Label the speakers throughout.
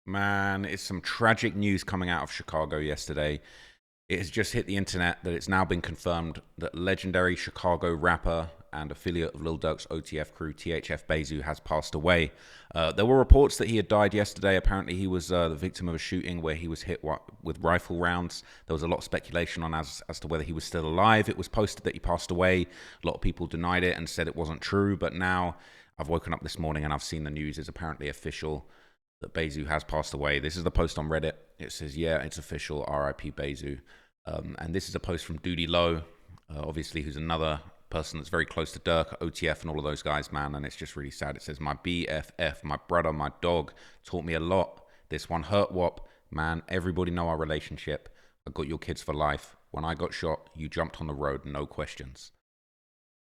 Speaker 1: Man, it's some tragic news coming out of Chicago yesterday. It has just hit the internet that it's now been confirmed that legendary Chicago rapper and affiliate of Lil Durk's OTF crew, THF Bayzoo, has passed away. There were reports that he had died yesterday. Apparently, he was the victim of a shooting where he was hit with rifle rounds. There was a lot of speculation on as to whether he was still alive. It was posted that he passed away. A lot of people denied it and said it wasn't true. But now I've woken up this morning and I've seen the news is apparently official that Bayzoo has passed away. This is the post on Reddit. It says, yeah, it's official, RIP Bayzoo. And this is a post from Duty Low, obviously, who's another person that's very close to Dirk, OTF, and all of those guys, man. And it's just really sad. It says, my BFF, my brother, my dog, taught me a lot. This one hurt whop. Man, everybody know our relationship. I got your kids for life. When I got shot, you jumped on the road, no questions.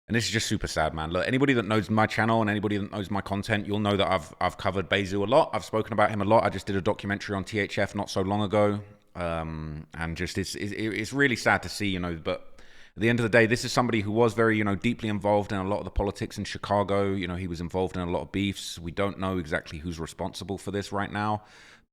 Speaker 1: And this is just super sad, man. Look, anybody that knows my channel and anybody that knows my content, you'll know that I've covered Bayzoo a lot. I've spoken about him a lot. I just did a documentary on THF not so long ago. And just it's really sad to see, but at the end of the day, this is somebody who was very, deeply involved in a lot of the politics in Chicago. He was involved in a lot of beefs. We don't know exactly who's responsible for this right now,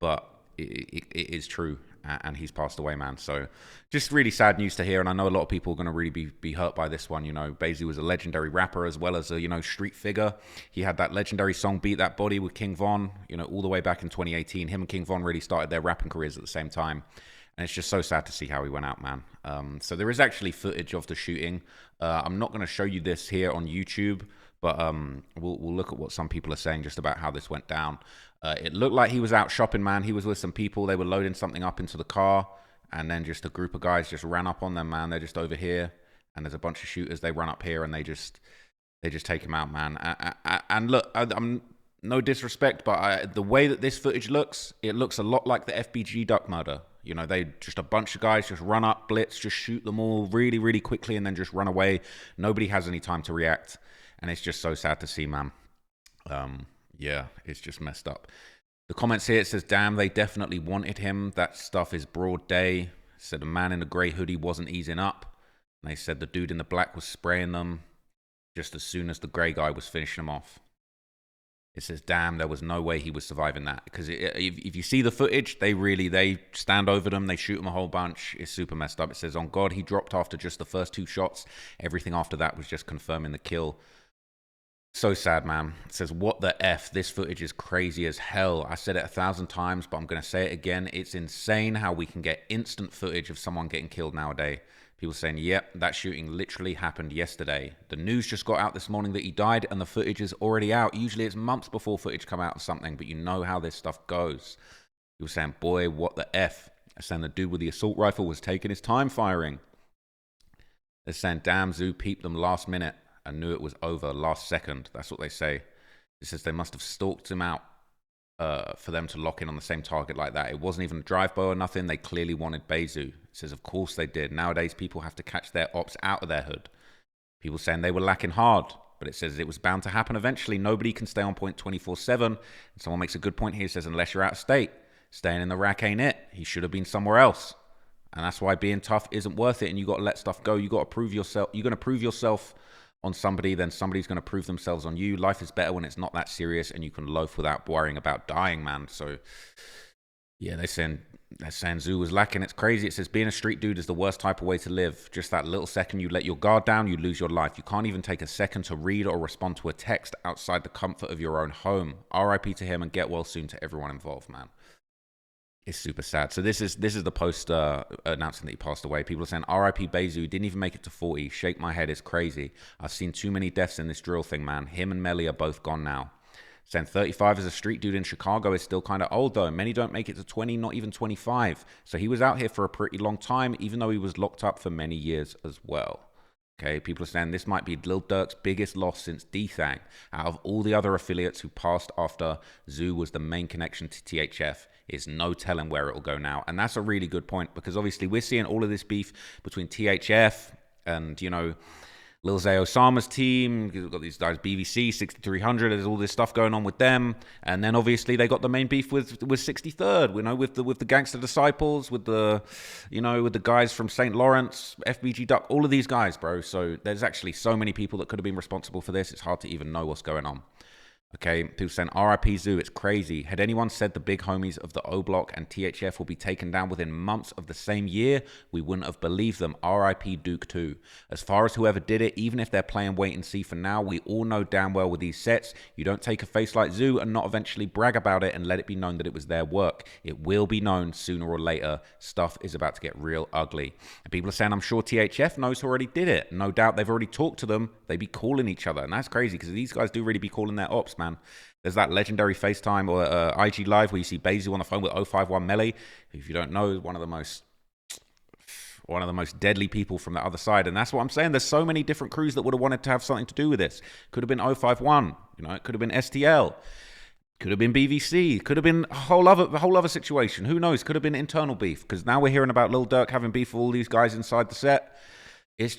Speaker 1: but it is true, and he's passed away, man. So just really sad news to hear, and I know a lot of people are going to really be hurt by this one. Bayzoo was a legendary rapper as well as a, street figure. He had that legendary song Beat That Body with King Von, all the way back in 2018. Him and King Von really started their rapping careers at the same time. And it's just so sad to see how he went out, man. So there is actually footage of the shooting. I'm not going to show you this here on YouTube, but we'll look at what some people are saying just about how this went down. It looked like he was out shopping, man. He was with some people. They were loading something up into the car, and then just a group of guys just ran up on them, man. They're just over here, and there's a bunch of shooters. They run up here, and they just take him out, man. And look, I'm no disrespect, but the way that this footage looks, it looks a lot like the FBG Duck murder. They just a bunch of guys just run up, blitz, just shoot them all really, really quickly, and then just run away. Nobody has any time to react, and it's just so sad to see, man. Yeah, it's just messed up. The comments here, it says, damn, they definitely wanted him. That stuff is broad day. It said the man in the grey hoodie wasn't easing up. And they said the dude in the black was spraying them just as soon as the grey guy was finishing them off. It says, damn, there was no way he was surviving that. Because if you see the footage, they stand over them. They shoot them a whole bunch. It's super messed up. It says, on God, he dropped after just the first 2 shots. Everything after that was just confirming the kill. So sad, man. It says, what the F? This footage is crazy as hell. I said it 1,000 times, but I'm going to say it again. It's insane how we can get instant footage of someone getting killed nowadays. People saying, yep, that shooting literally happened yesterday. The news just got out this morning that he died, and the footage is already out. Usually it's months before footage come out of something, but you know how this stuff goes. People saying, boy, what the F? They're saying the dude with the assault rifle was taking his time firing. They're saying, damn, Zoo peeped them last minute. I knew it was over last second. That's what they say. It says they must have stalked him out for them to lock in on the same target like that. It wasn't even a drive-by or nothing. They clearly wanted Bayzoo. It says, of course they did. Nowadays, people have to catch their ops out of their hood. People saying they were lacking hard, but it says it was bound to happen eventually. Nobody can stay on point 24/7. And someone makes a good point here. It says, unless you're out of state, staying in the rack ain't it. He should have been somewhere else. And that's why being tough isn't worth it. And you got to let stuff go. You got to prove yourself. You're going to prove yourself on somebody, then somebody's going to prove themselves on you. Life is better when it's not that serious and you can loaf without worrying about dying, man. So yeah, they're saying Zoo was lacking. It's crazy. It says being a street dude is the worst type of way to live. Just that little second you let your guard down, you lose your life. You can't even take a second to read or respond to a text outside the comfort of your own home. RIP to him and get well soon to everyone involved, man. It's super sad. So this is the post announcing that he passed away. People are saying, RIP Bayzoo, didn't even make it to 40. Shake my head, it's crazy. I've seen too many deaths in this drill thing, man. Him and Melly are both gone now. Saying 35 as a street dude in Chicago is still kind of old, though. Many don't make it to 20, not even 25. So he was out here for a pretty long time, even though he was locked up for many years as well. Okay, people are saying this might be Lil Durk's biggest loss since D-Thang. Out of all the other affiliates who passed after Zoo was the main connection to THF, it's no telling where it'll go now. And that's a really good point, because obviously we're seeing all of this beef between THF and, Lil Zay Osama's team. You've got these guys, BVC, 6300. There's all this stuff going on with them, and then obviously they got the main beef with 63rd. With the Gangster Disciples, with the guys from St. Lawrence, FBG Duck, all of these guys, bro. So there's actually so many people that could have been responsible for this. It's hard to even know what's going on. Okay, people saying RIP Zoo, it's crazy. Had anyone said the big homies of the O Block and THF will be taken down within months of the same year, we wouldn't have believed them. RIP Duke too. As far as whoever did it, even if they're playing wait and see for now, we all know damn well with these sets, you don't take a face like Zoo and not eventually brag about it and let it be known that it was their work. It will be known sooner or later. Stuff is about to get real ugly. And people are saying, I'm sure THF knows who already did it. No doubt they've already talked to them. They be calling each other. And that's crazy because these guys do really be calling their ops, man. There's that legendary FaceTime or IG Live where you see Bayzoo on the phone with 051 Melee. If you don't know, one of the most deadly people from the other side. And that's what I'm saying. There's so many different crews that would have wanted to have something to do with this. Could have been 051, it could have been STL, could have been BVC, could have been a whole other situation. Who knows? Could have been internal beef, because now we're hearing about Lil Durk having beef with all these guys inside the set. It's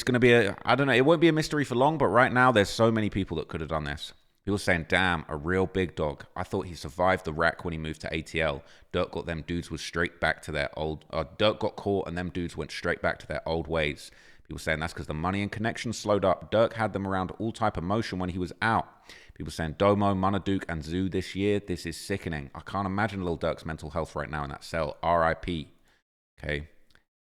Speaker 1: going to be I don't know, it won't be a mystery for long, but right now there's so many people that could have done this. People saying, damn, a real big dog. I thought he survived the rack when he moved to ATL. Dirk got them dudes was straight back to their old... Dirk got caught and them dudes went straight back to their old ways. People saying that's because the money and connections slowed up. Dirk had them around all type of motion when he was out. People saying Domo, Monaduke, and Zoo this year. This is sickening. I can't imagine Lil Durk's mental health right now in that cell. RIP. Okay.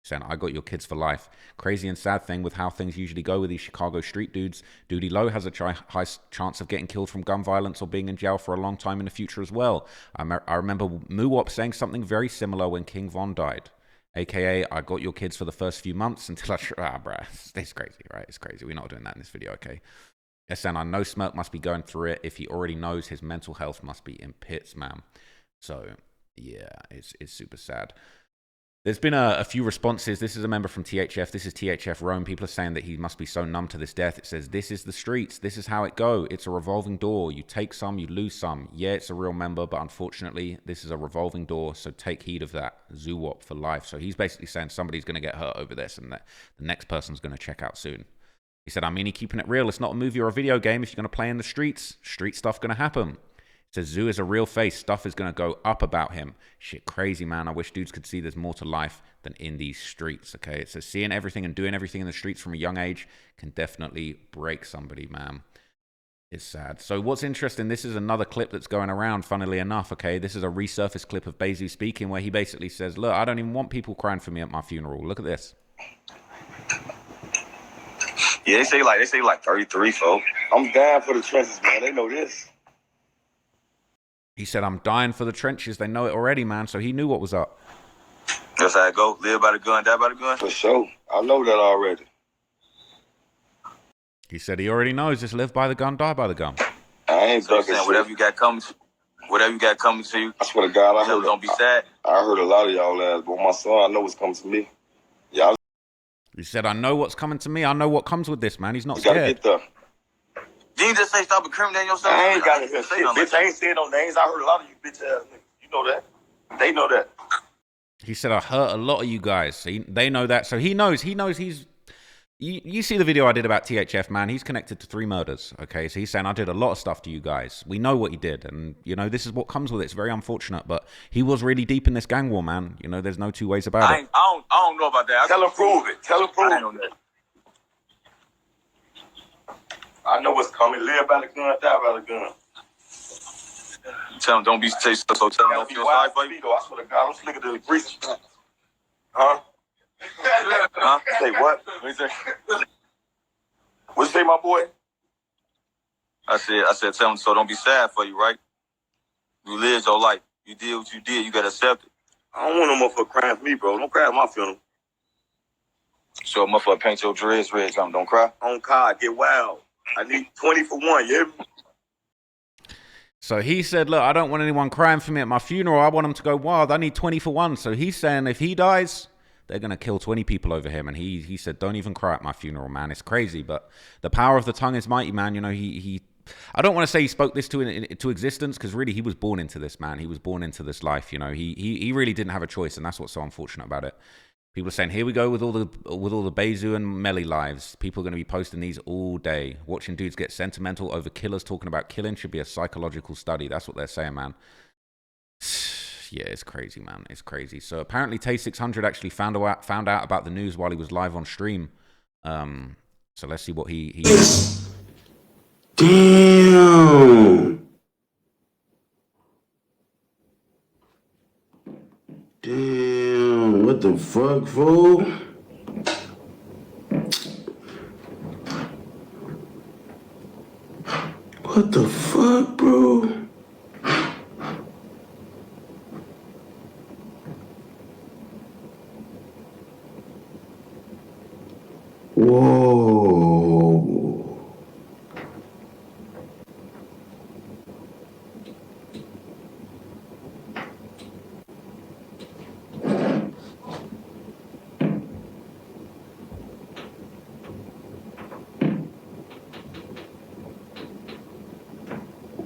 Speaker 1: Saying, I got your kids for life. Crazy and sad thing with how things usually go with these Chicago street dudes. Doody Low has a high chance of getting killed from gun violence or being in jail for a long time in the future as well. I remember Muwop saying something very similar when King Von died. AKA, I got your kids for the first few months until bruh. It's crazy, right? It's crazy. We're not doing that in this video, okay? SN, I know Smirk must be going through it. If he already knows, his mental health must be in pits, man. So, yeah, it's super sad. There's been a few responses. This is a member from THF. This is THF Rome. People are saying that he must be so numb to this death. It says, this is the streets. This is how it go. It's a revolving door. You take some, you lose some. Yeah, it's a real member, but unfortunately, this is a revolving door, so take heed of that. Zoowop for life. So he's basically saying somebody's going to get hurt over this, and that the next person's going to check out soon. He said, he keeping it real. It's not a movie or a video game. If you're going to play in the streets, street stuff going to happen. Says Zoo is a real face. Stuff is going to go up about him. Shit, crazy, man. I wish dudes could see there's more to life than in these streets, okay? It says seeing everything and doing everything in the streets from a young age can definitely break somebody, man. It's sad. So what's interesting, this is another clip that's going around, funnily enough, okay? This is a resurfaced clip of Bayzoo speaking where he basically says, look, I don't even want people crying for me at my funeral. Look at this.
Speaker 2: Yeah, they say like 33, folks. I'm down for the trenches, man. They know this.
Speaker 1: He said, I'm dying for the trenches. They know it already, man. So he knew what was up.
Speaker 2: That's how it go. Live by the gun, die by the gun. For sure. I know that already.
Speaker 1: He said he already knows. Just live by the gun, die by the gun.
Speaker 2: I ain't ducking shit. Whatever you got coming to you. I swear to God, I heard. Don't be sad. I heard a lot of y'all ass, but my son, I know what's coming to me. Y'all.
Speaker 1: He said, I know what's coming to me. I know what comes with this, man. He's not scared.
Speaker 2: You gotta get there. You just say stop incriminating yourself. I ain't got to say shit, bitch. I ain't saying no names. I heard a lot of you bitch ass niggas. You know that. They know that.
Speaker 1: He said, I hurt a lot of you guys. They know that. So he knows he's... You see the video I did about THF, man. He's connected to 3 murders, okay? So he's saying, I did a lot of stuff to you guys. We know what he did. And, this is what comes with it. It's very unfortunate. But he was really deep in this gang war, man. There's no two ways about it.
Speaker 2: I don't know about that. Tell him prove it. Tell him prove it. I know what's coming. Live by the gun, die by the gun. Tell him don't be so. Tell him don't feel sorry for you. I swear to God, I'm slick at the grease. Huh? Huh? Say what? What you say? What you say, my boy? I said, tell him so. Don't be sad for you, right? You lived your life. You did what you did. You gotta accept it. I don't want no motherfucker crying for me, bro. Don't cry at my funeral. So a motherfucker paint your dreads red. Tell him don't cry. On God, get wild. I need 20 for 1, yeah?
Speaker 1: So he said, look, I don't want anyone crying for me at my funeral. I want them to go wild. I need 20 for 1. So he's saying if he dies, they're going to kill 20 people over him. And he said, don't even cry at my funeral, man. It's crazy. But the power of the tongue is mighty, man. I don't want to say he spoke this to existence, because really he was born into this, man. He was born into this life, He really didn't have a choice, and that's what's so unfortunate about it. People are saying, here we go with all the Bayzoo and Melly lives. People are going to be posting these all day. Watching dudes get sentimental over killers talking about killing should be a psychological study. That's what they're saying, man. Yeah, it's crazy, man. It's crazy. So apparently Tay 600 actually found out about the news while he was live on stream. So let's see what he...
Speaker 3: Damn. Damn. Damn. What the fuck, fool? What the fuck, bro? Whoa.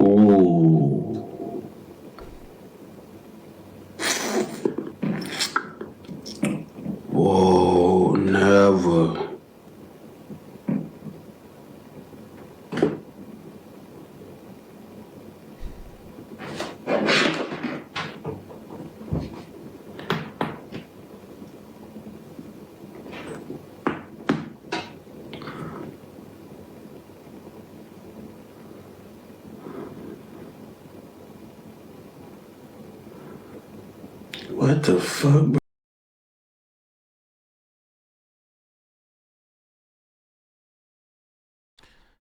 Speaker 3: Ooh. Whoa, never. What the fuck, bro?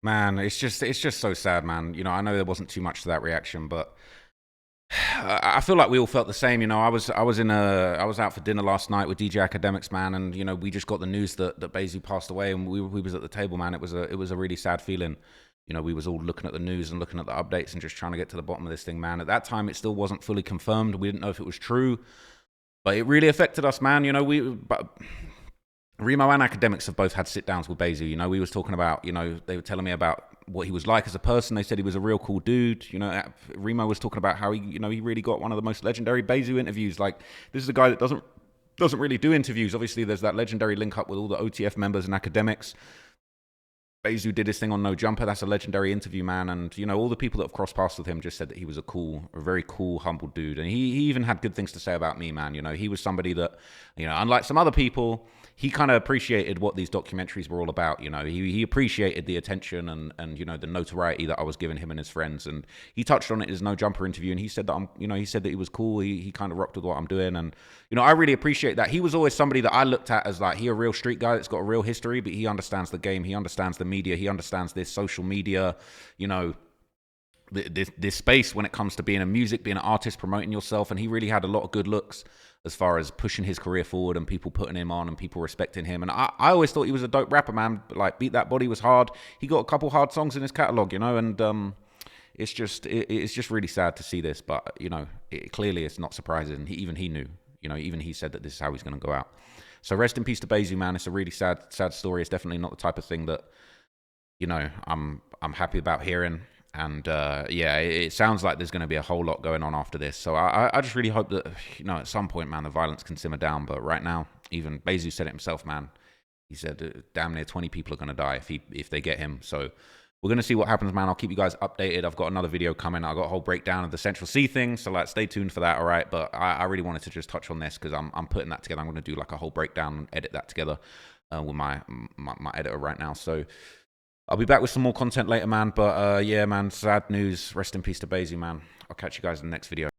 Speaker 1: Man, it's just so sad, man. You know, I know there wasn't too much to that reaction, but I feel like we all felt the same. You know, I was out for dinner last night with DJ Academics, man, and you know, we just got the news that Bayzoo passed away, and we was at the table, man. It was a really sad feeling. You know, we was all looking at the news and looking at the updates and just trying to get to the bottom of this thing, man. At that time, it still wasn't fully confirmed. We didn't know if it was true, but it really affected us, man. You know, Remo and Academics have both had sit downs with Bayzoo. You know, we was talking about, you know, they were telling me about what he was like as a person. They said he was a real cool dude. You know, Remo was talking about how he, you know, he really got one of the most legendary Bayzoo interviews. Like, this is a guy that doesn't really do interviews. Obviously, there's that legendary link up with all the OTF members and Academics. Bayzoo did his thing on No Jumper. That's a legendary interview, man. And, you know, all the people that have crossed paths with him just said that he was a very cool, humble dude. And he even had good things to say about me, man. You know, he was somebody that, you know, unlike some other people, he kind of appreciated what these documentaries were all about. You know, he appreciated the attention and, you know, the notoriety that I was giving him and his friends. And he touched on it in his No Jumper interview. And he said that he said that he was cool. He kind of rocked with what I'm doing. And, you know, I really appreciate that. He was always somebody that I looked at as like, he a real street guy that's got a real history, but he understands the game. He understands the media. He understands this social media, you know, this space when it comes to being a music, being an artist, promoting yourself. And he really had a lot of good looks as far as pushing his career forward and people putting him on and people respecting him. And I always thought he was a dope rapper, man. Like, Beat That Body was hard. He got a couple hard songs in his catalog, you know, and it's just really sad to see this. But, you know, clearly it's not surprising. He knew, you know, even he said that this is how he's going to go out. So rest in peace to Bayzoo, man. It's a really sad story. It's definitely not the type of thing that, you know, I'm happy about hearing. And yeah, it sounds like there's going to be a whole lot going on after this. So I just really hope that, you know, at some point, man, the violence can simmer down. But right now, even Bayzoo said it himself, man. He said damn near 20 people are going to die if they get him. So we're going to see what happens, man. I'll keep you guys updated. I've got another video coming. I've got a whole breakdown of the Central C thing. So, like, stay tuned for that, all right? But I really wanted to just touch on this because I'm putting that together. I'm going to do, like, a whole breakdown and edit that together with my editor right now. So I'll be back with some more content later, man. But yeah, man, sad news. Rest in peace to Bayzoo, man. I'll catch you guys in the next video.